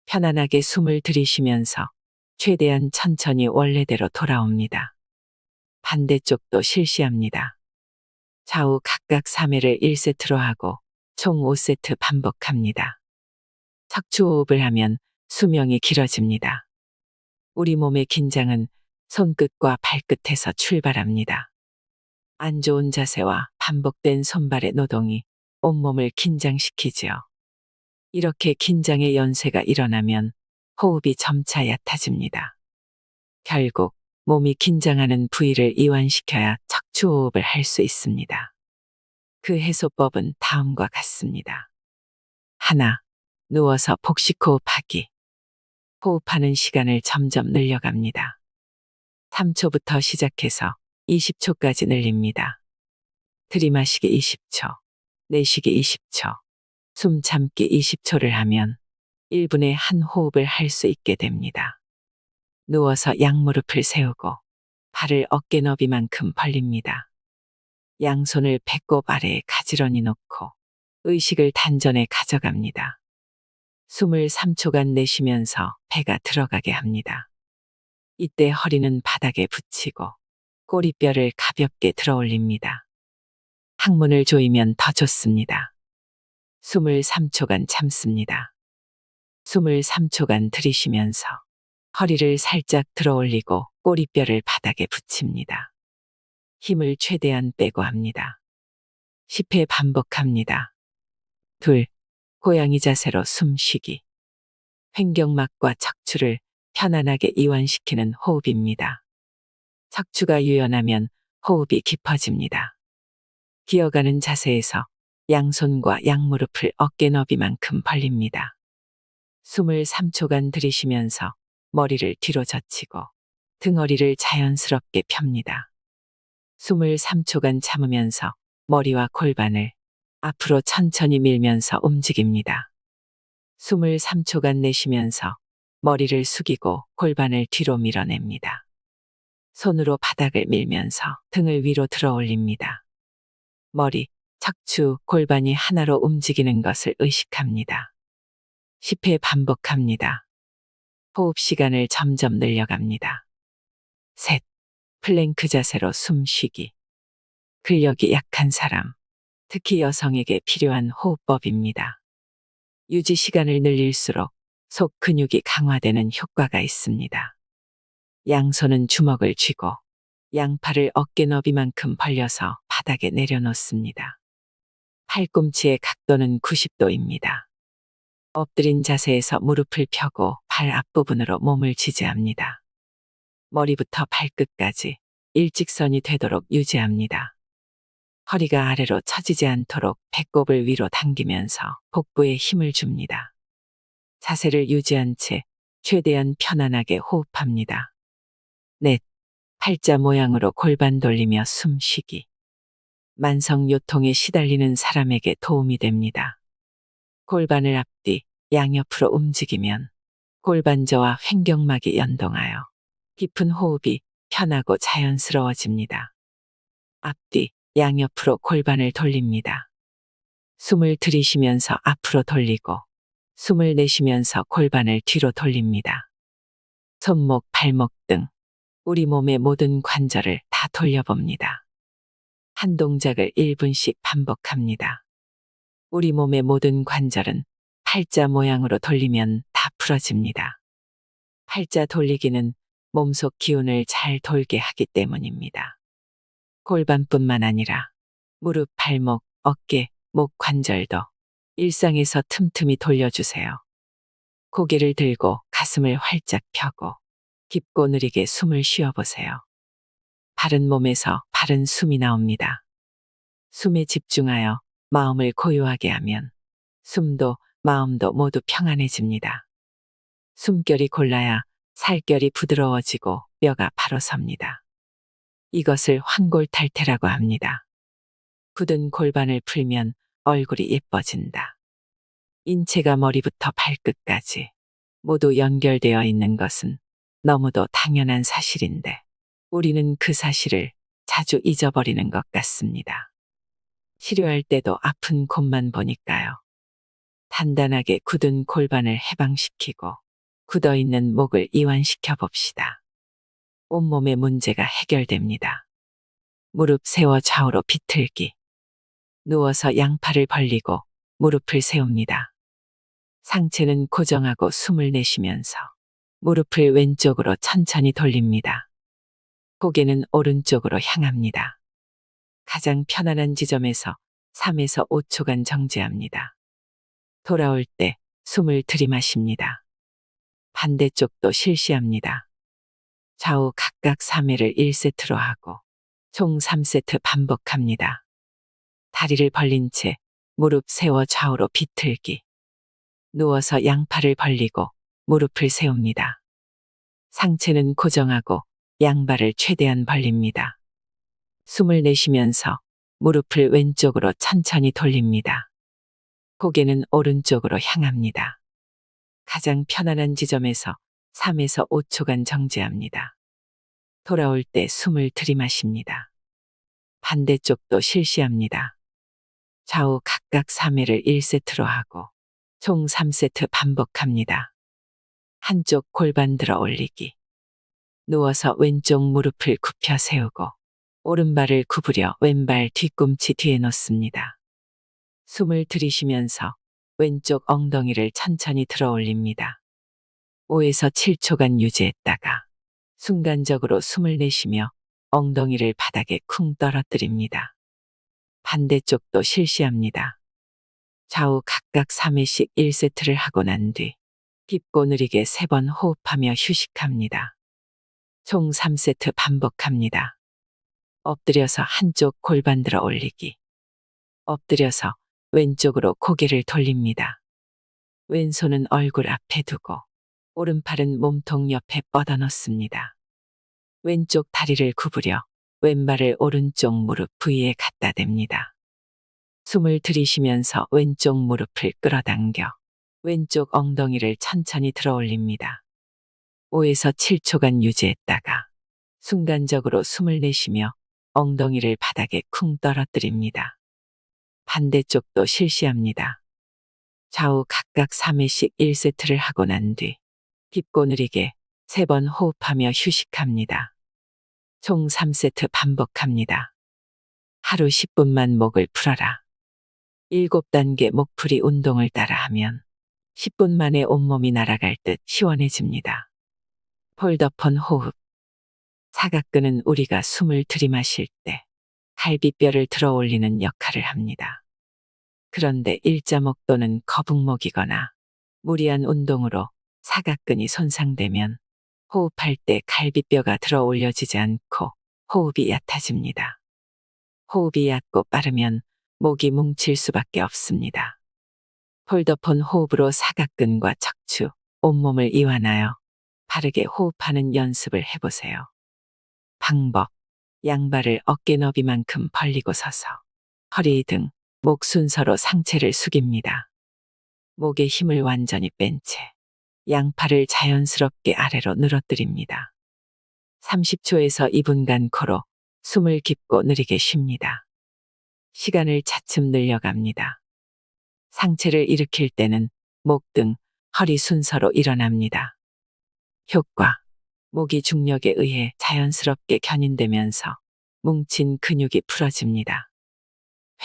편안하게 숨을 들이쉬면서 최대한 천천히 원래대로 돌아옵니다. 반대쪽도 실시합니다. 좌우 각각 3회를 1세트로 하고 총 5세트 반복합니다. 척추호흡을 하면 수명이 길어집니다. 우리 몸의 긴장은 손끝과 발끝에서 출발합니다. 안 좋은 자세와 반복된 손발의 노동이 온몸을 긴장시키지요. 이렇게 긴장의 연쇄가 일어나면 호흡이 점차 얕아집니다. 결국 몸이 긴장하는 부위를 이완시켜야 척추호흡을 할 수 있습니다. 그 해소법은 다음과 같습니다. 하나, 누워서 복식호흡하기. 호흡하는 시간을 점점 늘려갑니다. 3초부터 시작해서 20초까지 늘립니다. 들이마시기 20초, 내쉬기 20초, 숨 참기 20초를 하면 1분에 한 호흡을 할 수 있게 됩니다. 누워서 양무릎을 세우고 발을 어깨 너비만큼 벌립니다. 양손을 배꼽 아래에 가지런히 놓고 의식을 단전에 가져갑니다. 숨을 3초간 내쉬면서 배가 들어가게 합니다. 이때 허리는 바닥에 붙이고 꼬리뼈를 가볍게 들어 올립니다. 항문을 조이면 더 좋습니다. 숨을 3초간 참습니다. 숨을 3초간 들이쉬면서 허리를 살짝 들어 올리고 꼬리뼈를 바닥에 붙입니다. 힘을 최대한 빼고 합니다. 10회 반복합니다. 2. 고양이 자세로 숨쉬기. 횡격막과 척추를 편안하게 이완시키는 호흡입니다. 척추가 유연하면 호흡이 깊어집니다. 기어가는 자세에서 양손과 양무릎을 어깨 너비만큼 벌립니다. 숨을 3초간 들이쉬면서 머리를 뒤로 젖히고 등허리를 자연스럽게 펴니다. 숨을 3초간 참으면서 머리와 골반을 앞으로 천천히 밀면서 움직입니다. 숨을 3초간 내쉬면서 머리를 숙이고 골반을 뒤로 밀어냅니다. 손으로 바닥을 밀면서 등을 위로 들어 올립니다. 머리, 척추, 골반이 하나로 움직이는 것을 의식합니다. 10회 반복합니다. 호흡 시간을 점점 늘려갑니다. 셋, 플랭크 자세로 숨쉬기. 근력이 약한 사람, 특히 여성에게 필요한 호흡법입니다. 유지 시간을 늘릴수록 속 근육이 강화되는 효과가 있습니다. 양손은 주먹을 쥐고 양팔을 어깨 너비만큼 벌려서 바닥에 내려놓습니다. 팔꿈치의 각도는 90도입니다. 엎드린 자세에서 무릎을 펴고 발 앞부분으로 몸을 지지합니다. 머리부터 발끝까지 일직선이 되도록 유지합니다. 허리가 아래로 처지지 않도록 배꼽을 위로 당기면서 복부에 힘을 줍니다. 자세를 유지한 채 최대한 편안하게 호흡합니다. 넷, 팔자 모양으로 골반 돌리며 숨쉬기. 만성 요통에 시달리는 사람에게 도움이 됩니다. 골반을 앞뒤, 양옆으로 움직이면 골반저와 횡격막이 연동하여 깊은 호흡이 편하고 자연스러워집니다. 앞뒤, 양옆으로 골반을 돌립니다. 숨을 들이쉬면서 앞으로 돌리고 숨을 내쉬면서 골반을 뒤로 돌립니다. 손목, 발목 등 우리 몸의 모든 관절을 다 돌려봅니다. 한 동작을 1분씩 반복합니다. 우리 몸의 모든 관절은 팔자 모양으로 돌리면 다 풀어집니다. 팔자 돌리기는 몸속 기운을 잘 돌게 하기 때문입니다. 골반뿐만 아니라 무릎, 발목, 어깨, 목 관절도 일상에서 틈틈이 돌려주세요. 고개를 들고 가슴을 활짝 펴고 깊고 느리게 숨을 쉬어보세요. 바른 몸에서 바른 숨이 나옵니다. 숨에 집중하여 마음을 고요하게 하면 숨도 마음도 모두 평안해집니다. 숨결이 골라야 살결이 부드러워지고 뼈가 바로 섭니다. 이것을 환골탈태라고 합니다. 굳은 골반을 풀면 얼굴이 예뻐진다. 인체가 머리부터 발끝까지 모두 연결되어 있는 것은 너무도 당연한 사실인데 우리는 그 사실을 자주 잊어버리는 것 같습니다. 치료할 때도 아픈 곳만 보니까요. 단단하게 굳은 골반을 해방시키고 굳어있는 목을 이완시켜 봅시다. 온몸의 문제가 해결됩니다. 무릎 세워 좌우로 비틀기. 누워서 양팔을 벌리고 무릎을 세웁니다. 상체는 고정하고 숨을 내쉬면서 무릎을 왼쪽으로 천천히 돌립니다. 고개는 오른쪽으로 향합니다. 가장 편안한 지점에서 3에서 5초간 정지합니다. 돌아올 때 숨을 들이마십니다. 반대쪽도 실시합니다. 좌우 각각 3회를 1세트로 하고 총 3세트 반복합니다. 다리를 벌린 채 무릎 세워 좌우로 비틀기. 누워서 양팔을 벌리고 무릎을 세웁니다. 상체는 고정하고 양발을 최대한 벌립니다. 숨을 내쉬면서 무릎을 왼쪽으로 천천히 돌립니다. 고개는 오른쪽으로 향합니다. 가장 편안한 지점에서 3에서 5초간 정지합니다. 돌아올 때 숨을 들이마십니다. 반대쪽도 실시합니다. 좌우 각각 3회를 1세트로 하고 총 3세트 반복합니다. 한쪽 골반 들어 올리기. 누워서 왼쪽 무릎을 굽혀 세우고 오른발을 구부려 왼발 뒤꿈치 뒤에 놓습니다. 숨을 들이쉬면서 왼쪽 엉덩이를 천천히 들어 올립니다. 5에서 7초간 유지했다가 순간적으로 숨을 내쉬며 엉덩이를 바닥에 쿵 떨어뜨립니다. 반대쪽도 실시합니다. 좌우 각각 3회씩 1세트를 하고 난 뒤 깊고 느리게 3번 호흡하며 휴식합니다. 총 3세트 반복합니다. 엎드려서 한쪽 골반 들어 올리기. 엎드려서 왼쪽으로 고개를 돌립니다. 왼손은 얼굴 앞에 두고 오른팔은 몸통 옆에 뻗어 놓습니다. 왼쪽 다리를 구부려 왼발을 오른쪽 무릎 부위에 갖다 댑니다. 숨을 들이쉬면서 왼쪽 무릎을 끌어당겨 왼쪽 엉덩이를 천천히 들어 올립니다. 5에서 7초간 유지했다가 순간적으로 숨을 내쉬며 엉덩이를 바닥에 쿵 떨어뜨립니다. 반대쪽도 실시합니다. 좌우 각각 3회씩 1세트를 하고 난 뒤 깊고 느리게 3번 호흡하며 휴식합니다. 총 3세트 반복합니다. 하루 10분만 목을 풀어라. 7단계 목풀이 운동을 따라하면 10분 만에 온몸이 날아갈 듯 시원해집니다. 폴더폰 호흡. 사각근은 우리가 숨을 들이마실 때 갈비뼈를 들어 올리는 역할을 합니다. 그런데 일자목 또는 거북목이거나 무리한 운동으로 사각근이 손상되면 호흡할 때 갈비뼈가 들어 올려지지 않고 호흡이 얕아집니다. 호흡이 얕고 빠르면 목이 뭉칠 수밖에 없습니다. 폴더폰 호흡으로 사각근과 척추, 온몸을 이완하여 바르게 호흡하는 연습을 해보세요. 방법. 양발을 어깨 너비만큼 벌리고 서서 허리 등 목 순서로 상체를 숙입니다. 목에 힘을 완전히 뺀 채 양팔을 자연스럽게 아래로 늘어뜨립니다. 30초에서 2분간 코로 숨을 깊고 느리게 쉽니다. 시간을 차츰 늘려갑니다. 상체를 일으킬 때는 목 등 허리 순서로 일어납니다. 효과. 목이 중력에 의해 자연스럽게 견인되면서 뭉친 근육이 풀어집니다.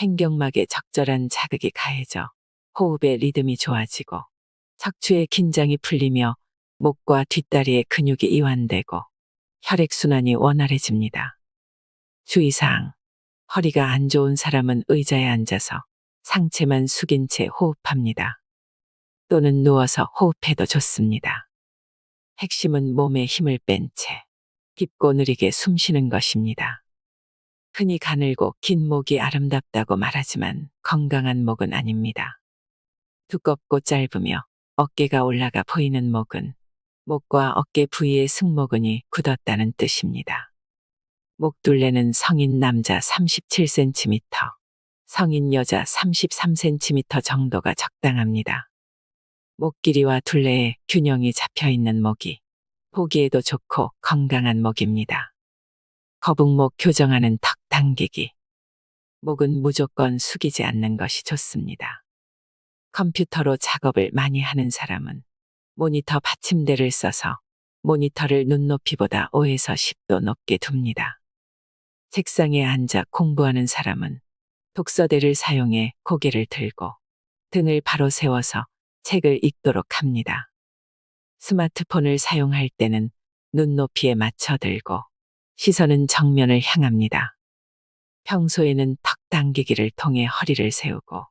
횡격막에 적절한 자극이 가해져 호흡의 리듬이 좋아지고 척추의 긴장이 풀리며 목과 뒷다리의 근육이 이완되고 혈액순환이 원활해집니다. 주의사항. 허리가 안 좋은 사람은 의자에 앉아서 상체만 숙인 채 호흡합니다. 또는 누워서 호흡해도 좋습니다. 핵심은 몸에 힘을 뺀 채 깊고 느리게 숨쉬는 것입니다. 흔히 가늘고 긴 목이 아름답다고 말하지만 건강한 목은 아닙니다. 두껍고 짧으며 어깨가 올라가 보이는 목은 목과 어깨 부위의 승모근이 굳었다는 뜻입니다. 목둘레는 성인 남자 37cm, 성인 여자 33cm 정도가 적당합니다. 목 길이와 둘레에 균형이 잡혀 있는 목이 보기에도 좋고 건강한 목입니다. 거북목 교정하는 턱 당기기. 목은 무조건 숙이지 않는 것이 좋습니다. 컴퓨터로 작업을 많이 하는 사람은 모니터 받침대를 써서 모니터를 눈높이보다 5에서 10도 높게 둡니다. 책상에 앉아 공부하는 사람은 독서대를 사용해 고개를 들고 등을 바로 세워서 책을 읽도록 합니다. 스마트폰을 사용할 때는 눈높이에 맞춰 들고 시선은 정면을 향합니다. 평소에는 턱 당기기를 통해 허리를 세우고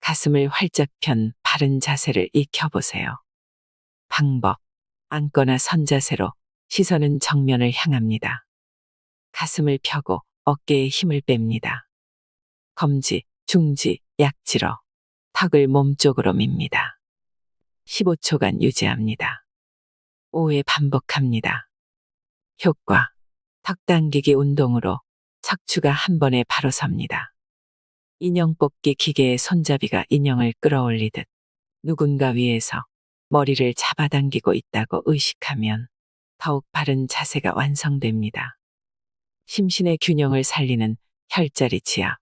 가슴을 활짝 편 바른 자세를 익혀보세요. 방법. 앉거나 선 자세로 시선은 정면을 향합니다. 가슴을 펴고 어깨에 힘을 뺍니다. 검지, 중지, 약지로 턱을 몸쪽으로 밉니다. 15초간 유지합니다. 5회 반복합니다. 효과. 턱 당기기 운동으로 척추가 한 번에 바로 섭니다. 인형 뽑기 기계의 손잡이가 인형을 끌어올리듯 누군가 위에서 머리를 잡아당기고 있다고 의식하면 더욱 바른 자세가 완성됩니다. 심신의 균형을 살리는 혈자리 지압.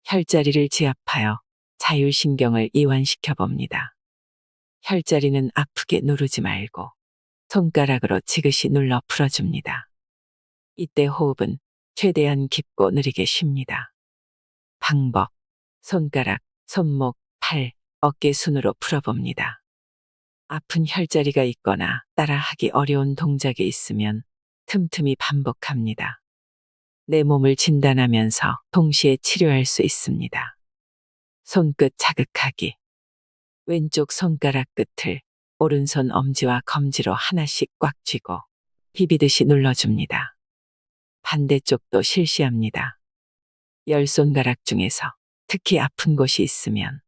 혈자리를 지압하여 자율신경을 이완시켜 봅니다. 혈자리는 아프게 누르지 말고 손가락으로 지그시 눌러 풀어줍니다. 이때 호흡은 최대한 깊고 느리게 쉽니다. 방법. 손가락, 손목, 팔, 어깨 순으로 풀어봅니다. 아픈 혈자리가 있거나 따라하기 어려운 동작이 있으면 틈틈이 반복합니다. 내 몸을 진단하면서 동시에 치료할 수 있습니다. 손끝 자극하기. 왼쪽 손가락 끝을 오른손 엄지와 검지로 하나씩 꽉 쥐고 비비듯이 눌러줍니다. 반대쪽도 실시합니다. 10손가락 중에서 특히 아픈 곳이 있으면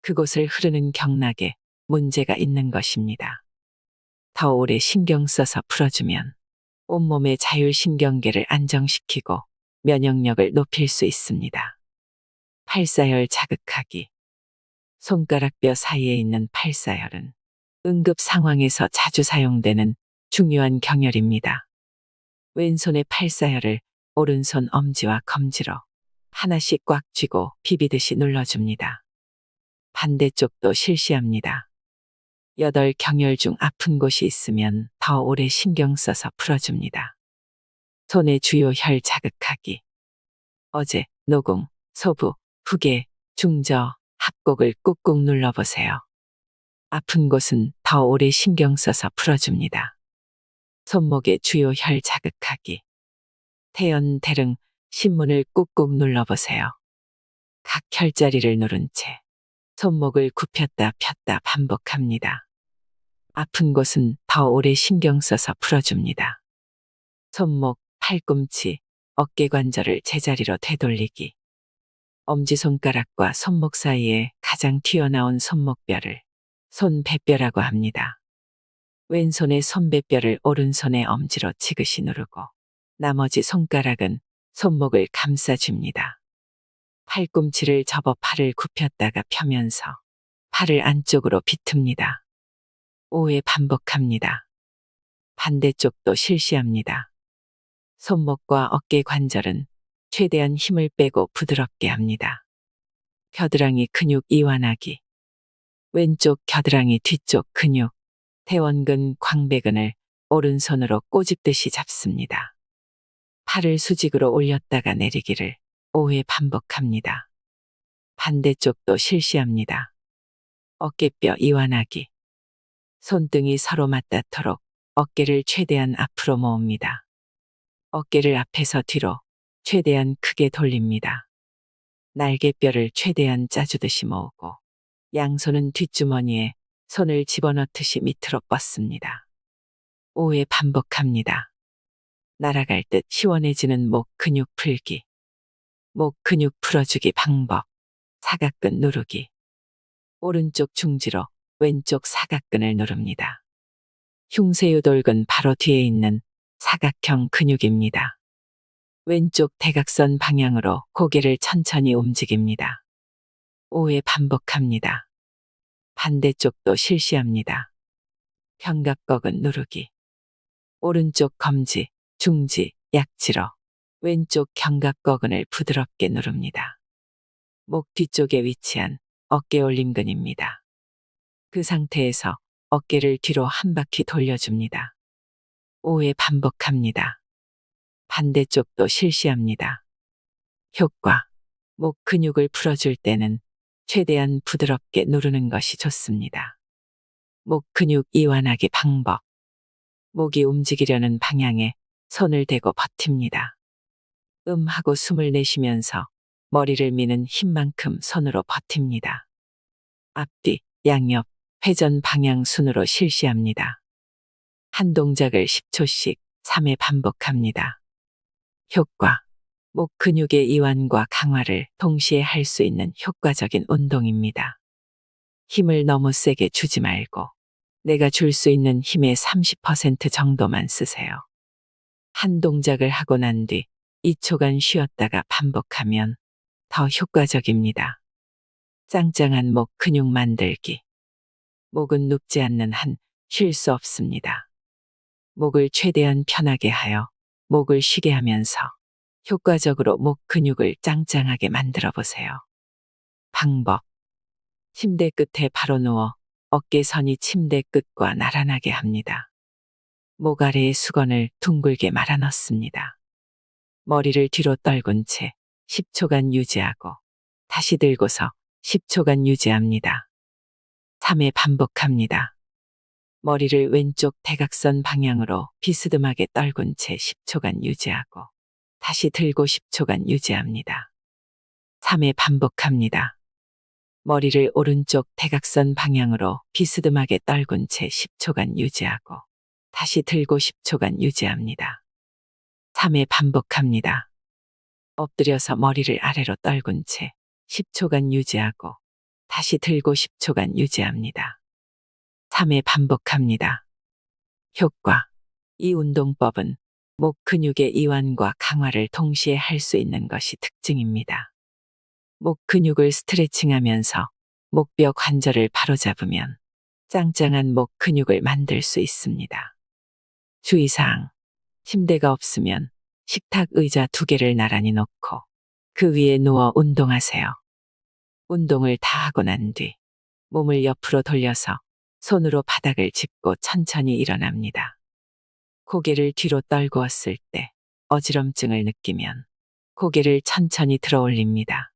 그곳을 흐르는 경락에 문제가 있는 것입니다. 더 오래 신경 써서 풀어주면 온몸의 자율신경계를 안정시키고 면역력을 높일 수 있습니다. 팔사혈 자극하기. 손가락뼈 사이에 있는 팔사혈은 응급 상황에서 자주 사용되는 중요한 경혈입니다. 왼손의 팔사혈을 오른손 엄지와 검지로 하나씩 꽉 쥐고 비비듯이 눌러줍니다. 반대쪽도 실시합니다. 8경혈 중 아픈 곳이 있으면 더 오래 신경 써서 풀어줍니다. 손의 주요 혈 자극하기. 어제, 노궁, 소부, 후계, 중저, 합곡을 꾹꾹 눌러보세요. 아픈 곳은 더 오래 신경 써서 풀어줍니다. 손목의 주요 혈 자극하기. 태연, 대릉, 신문을 꾹꾹 눌러보세요. 각 혈자리를 누른 채 손목을 굽혔다 폈다 반복합니다. 아픈 곳은 더 오래 신경 써서 풀어줍니다. 손목, 팔꿈치, 어깨 관절을 제자리로 되돌리기. 엄지손가락과 손목 사이에 가장 튀어나온 손목뼈를 손배뼈라고 합니다. 왼손의 손배뼈를 오른손의 엄지로 지그시 누르고 나머지 손가락은 손목을 감싸줍니다. 팔꿈치를 접어 팔을 굽혔다가 펴면서 팔을 안쪽으로 비틉니다. 5회 반복합니다. 반대쪽도 실시합니다. 손목과 어깨 관절은 최대한 힘을 빼고 부드럽게 합니다. 겨드랑이 근육 이완하기. 왼쪽 겨드랑이 뒤쪽 근육, 대원근, 광배근을 오른손으로 꼬집듯이 잡습니다. 팔을 수직으로 올렸다가 내리기를 5회 반복합니다. 반대쪽도 실시합니다. 어깨뼈 이완하기. 손등이 서로 맞닿도록 어깨를 최대한 앞으로 모읍니다. 어깨를 앞에서 뒤로 최대한 크게 돌립니다. 날개뼈를 최대한 짜주듯이 모으고 양손은 뒷주머니에 손을 집어넣듯이 밑으로 뻗습니다. 5회 반복합니다. 날아갈 듯 시원해지는 목 근육 풀기. 목 근육 풀어주기 방법. 사각근 누르기. 오른쪽 중지로 왼쪽 사각근을 누릅니다. 흉쇄유돌근 바로 뒤에 있는 사각형 근육입니다. 왼쪽 대각선 방향으로 고개를 천천히 움직입니다. 5회 반복합니다. 반대쪽도 실시합니다. 견갑거근 누르기. 오른쪽 검지, 중지, 약지로 왼쪽 견갑거근을 부드럽게 누릅니다. 목 뒤쪽에 위치한 어깨 올림근입니다. 그 상태에서 어깨를 뒤로 한 바퀴 돌려줍니다. 5회 반복합니다. 반대쪽도 실시합니다. 효과. 목 근육을 풀어줄 때는 최대한 부드럽게 누르는 것이 좋습니다. 목 근육 이완하기 방법. 목이 움직이려는 방향에 손을 대고 버팁니다. 하고 숨을 내쉬면서 머리를 미는 힘만큼 손으로 버팁니다. 앞뒤, 양옆, 회전 방향 순으로 실시합니다. 한 동작을 10초씩 3회 반복합니다. 효과. 목 근육의 이완과 강화를 동시에 할 수 있는 효과적인 운동입니다. 힘을 너무 세게 주지 말고 내가 줄 수 있는 힘의 30% 정도만 쓰세요. 한 동작을 하고 난 뒤 2초간 쉬었다가 반복하면 더 효과적입니다. 짱짱한 목 근육 만들기. 목은 눕지 않는 한 쉴 수 없습니다. 목을 최대한 편하게 하여 목을 쉬게 하면서 효과적으로 목 근육을 짱짱하게 만들어 보세요. 방법. 침대 끝에 바로 누워 어깨선이 침대 끝과 나란하게 합니다. 목 아래의 수건을 둥글게 말아 넣습니다. 머리를 뒤로 떨군 채 10초간 유지하고 다시 들고서 10초간 유지합니다. 3회 반복합니다. 머리를 왼쪽 대각선 방향으로 비스듬하게 떨군 채 10초간 유지하고 다시 들고 10초간 유지합니다. 3회 반복합니다. 머리를 오른쪽 대각선 방향으로 비스듬하게 떨군 채 10초간 유지하고 다시 들고 10초간 유지합니다. 3회 반복합니다. 엎드려서 머리를 아래로 떨군 채 10초간 유지하고 다시 들고 10초간 유지합니다. 3회 반복합니다. 효과. 이 운동법은 목 근육의 이완과 강화를 동시에 할 수 있는 것이 특징입니다. 목 근육을 스트레칭하면서 목뼈 관절을 바로잡으면 짱짱한 목 근육을 만들 수 있습니다. 주의사항. 침대가 없으면 식탁 의자 2개를 나란히 놓고 그 위에 누워 운동하세요. 운동을 다 하고 난 뒤 몸을 옆으로 돌려서 손으로 바닥을 짚고 천천히 일어납니다. 고개를 뒤로 떨구었을 때 어지럼증을 느끼면 고개를 천천히 들어 올립니다.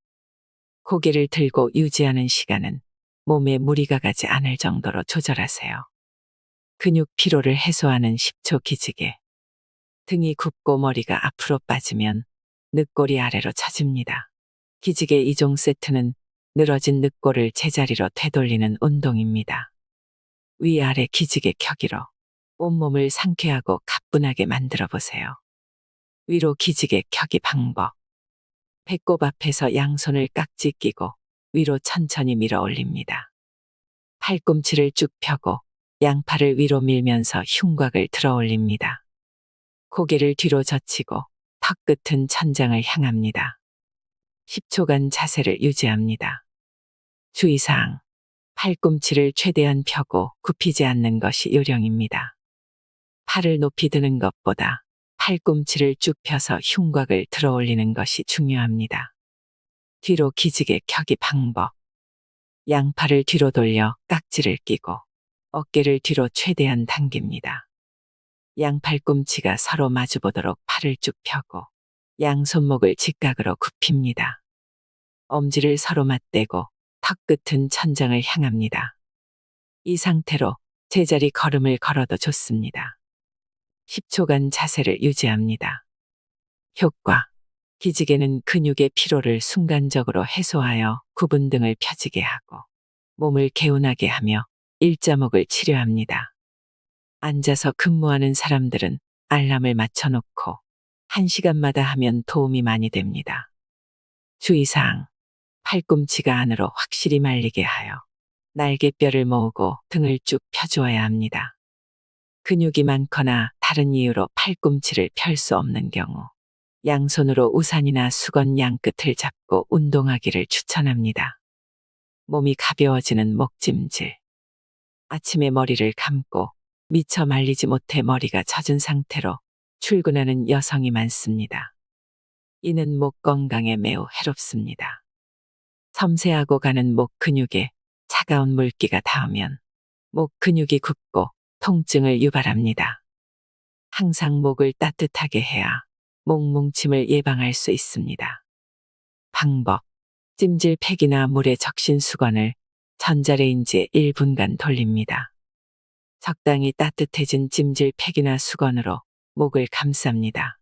고개를 들고 유지하는 시간은 몸에 무리가 가지 않을 정도로 조절하세요. 근육 피로를 해소하는 10초 기지개. 등이 굽고 머리가 앞으로 빠지면 늑골이 아래로 처집니다. 기지개 2종 세트는 늘어진 늑골을 제자리로 되돌리는 운동입니다. 위아래 기지개 켜기로 온몸을 상쾌하고 가뿐하게 만들어 보세요. 위로 기지개 켜기 방법. 배꼽 앞에서 양손을 깍지 끼고 위로 천천히 밀어 올립니다. 팔꿈치를 쭉 펴고 양팔을 위로 밀면서 흉곽을 들어 올립니다. 고개를 뒤로 젖히고 턱 끝은 천장을 향합니다. 10초간 자세를 유지합니다. 주의사항. 팔꿈치를 최대한 펴고 굽히지 않는 것이 요령입니다. 팔을 높이 드는 것보다 팔꿈치를 쭉 펴서 흉곽을 들어 올리는 것이 중요합니다. 뒤로 기지개 켜기 방법. 양팔을 뒤로 돌려 깍지를 끼고 어깨를 뒤로 최대한 당깁니다. 양팔꿈치가 서로 마주보도록 팔을 쭉 펴고 양손목을 직각으로 굽힙니다. 엄지를 서로 맞대고 턱 끝은 천장을 향합니다. 이 상태로 제자리 걸음을 걸어도 좋습니다. 10초간 자세를 유지합니다. 효과. 기지개는 근육의 피로를 순간적으로 해소하여 구분 등을 펴지게 하고 몸을 개운하게 하며 일자목을 치료합니다. 앉아서 근무하는 사람들은 알람을 맞춰놓고 1시간마다 하면 도움이 많이 됩니다. 주의사항. 팔꿈치가 안으로 확실히 말리게 하여 날개뼈를 모으고 등을 쭉 펴주어야 합니다. 근육이 많거나 다른 이유로 팔꿈치를 펼 수 없는 경우 양손으로 우산이나 수건 양끝을 잡고 운동하기를 추천합니다. 몸이 가벼워지는 목찜질. 아침에 머리를 감고 미처 말리지 못해 머리가 젖은 상태로 출근하는 여성이 많습니다. 이는 목 건강에 매우 해롭습니다. 섬세하고 가는 목 근육에 차가운 물기가 닿으면 목 근육이 굽고 통증을 유발합니다. 항상 목을 따뜻하게 해야 목 뭉침을 예방할 수 있습니다. 방법. 찜질팩이나 물에 적신 수건을 전자레인지에 1분간 돌립니다. 적당히 따뜻해진 찜질팩이나 수건으로 목을 감쌉니다.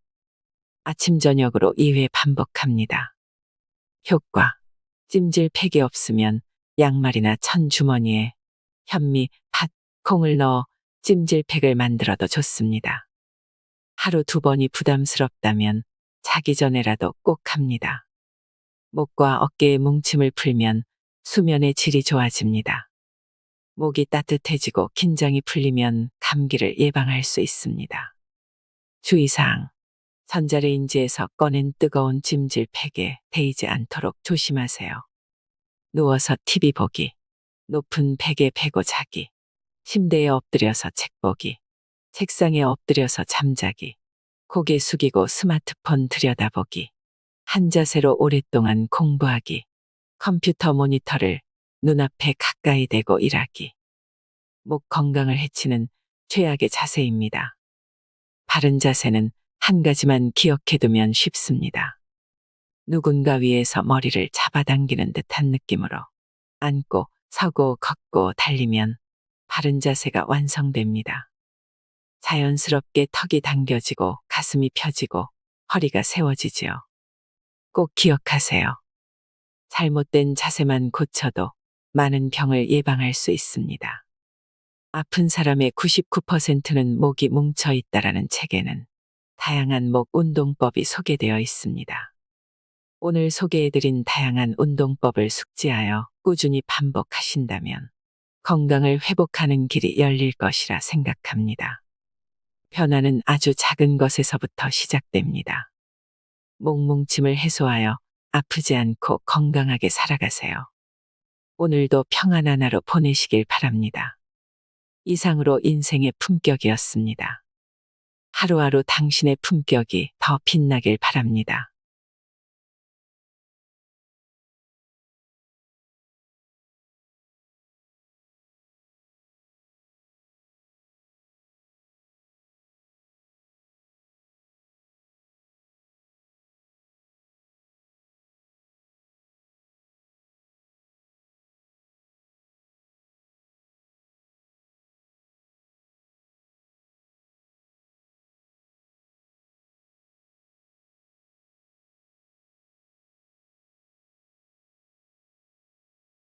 아침 저녁으로 2회 반복합니다. 효과. 찜질팩이 없으면 양말이나 천 주머니에 현미, 팥, 콩을 넣어 찜질팩을 만들어도 좋습니다. 하루 2번이 부담스럽다면 자기 전에라도 꼭 합니다. 목과 어깨의 뭉침을 풀면 수면의 질이 좋아집니다. 목이 따뜻해지고 긴장이 풀리면 감기를 예방할 수 있습니다. 주의사항. 전자레인지에서 꺼낸 뜨거운 찜질팩에 데이지 않도록 조심하세요. 누워서 TV 보기, 높은 베개 베고 자기, 침대에 엎드려서 책 보기, 책상에 엎드려서 잠자기, 고개 숙이고 스마트폰 들여다보기, 한 자세로 오랫동안 공부하기, 컴퓨터 모니터를 눈앞에 가까이 대고 일하기. 목 건강을 해치는 최악의 자세입니다. 바른 자세는 한 가지만 기억해두면 쉽습니다. 누군가 위에서 머리를 잡아당기는 듯한 느낌으로 앉고 서고 걷고 달리면 바른 자세가 완성됩니다. 자연스럽게 턱이 당겨지고 가슴이 펴지고 허리가 세워지지요. 꼭 기억하세요. 잘못된 자세만 고쳐도 많은 병을 예방할 수 있습니다. 아픈 사람의 99%는 목이 뭉쳐 있다라는 책에는 다양한 목 운동법이 소개되어 있습니다. 오늘 소개해드린 다양한 운동법을 숙지하여 꾸준히 반복하신다면 건강을 회복하는 길이 열릴 것이라 생각합니다. 변화는 아주 작은 것에서부터 시작됩니다. 목 뭉침을 해소하여 아프지 않고 건강하게 살아가세요. 오늘도 평안한 하루 보내시길 바랍니다. 이상으로 인생의 품격이었습니다. 하루하루 당신의 품격이 더 빛나길 바랍니다.